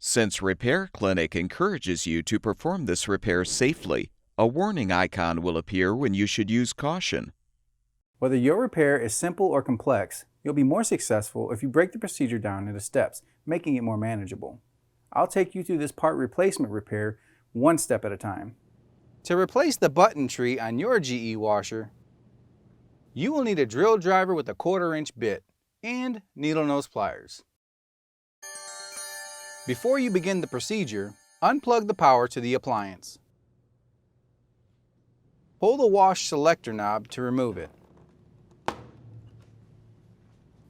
Since Repair Clinic encourages you to perform this repair safely, a warning icon will appear when you should use caution. Whether your repair is simple or complex, you'll be more successful if you break the procedure down into steps, making it more manageable. I'll take you through this part replacement repair one step at a time. To replace the button tree on your GE washer, you will need a drill driver with a 1/4-inch bit and needle nose pliers. Before you begin the procedure, unplug the power to the appliance. Pull the wash selector knob to remove it.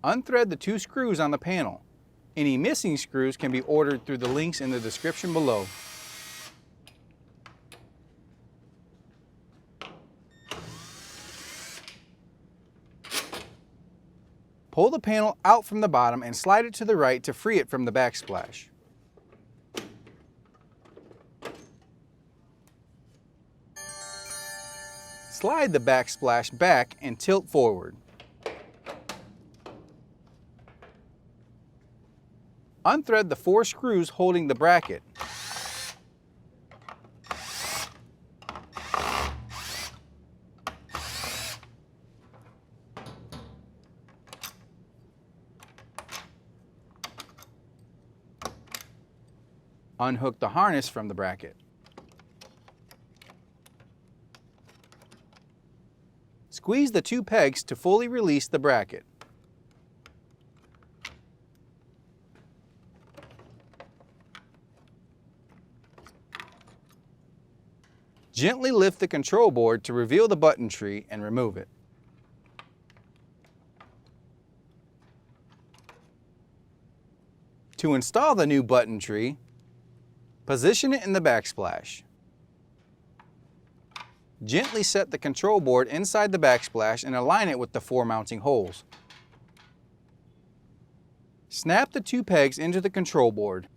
Unthread the 2 screws on the panel. Any missing screws can be ordered through the links in the description below. Pull the panel out from the bottom and slide it to the right to free it from the backsplash. Slide the backsplash back and tilt forward. Unthread the 4 screws holding the bracket. Unhook the harness from the bracket. Squeeze the 2 pegs to fully release the bracket. Gently lift the control board to reveal the button tree and remove it. To install the new button tree, position it in the backsplash. Gently set the control board inside the backsplash and align it with the 4 mounting holes. Snap the 2 pegs into the control board.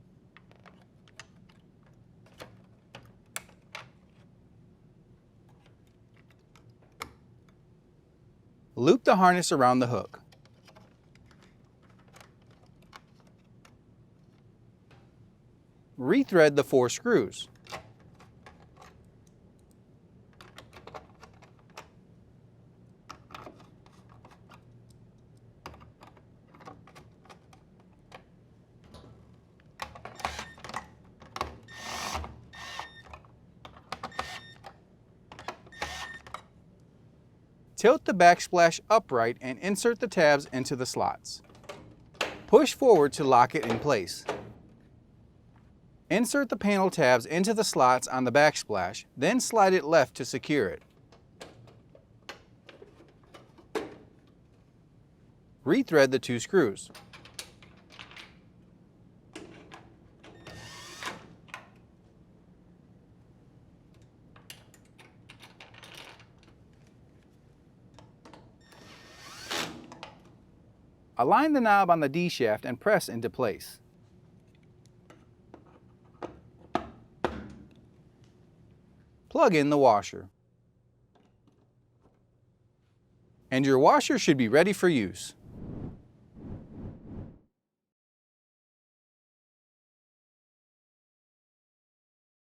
Loop the harness around the hook. Rethread the 4 screws. Tilt the backsplash upright and insert the tabs into the slots. Push forward to lock it in place. Insert the panel tabs into the slots on the backsplash, then slide it left to secure it. Rethread the 2 screws. Align the knob on the D shaft and press into place. Plug in the washer. And your washer should be ready for use.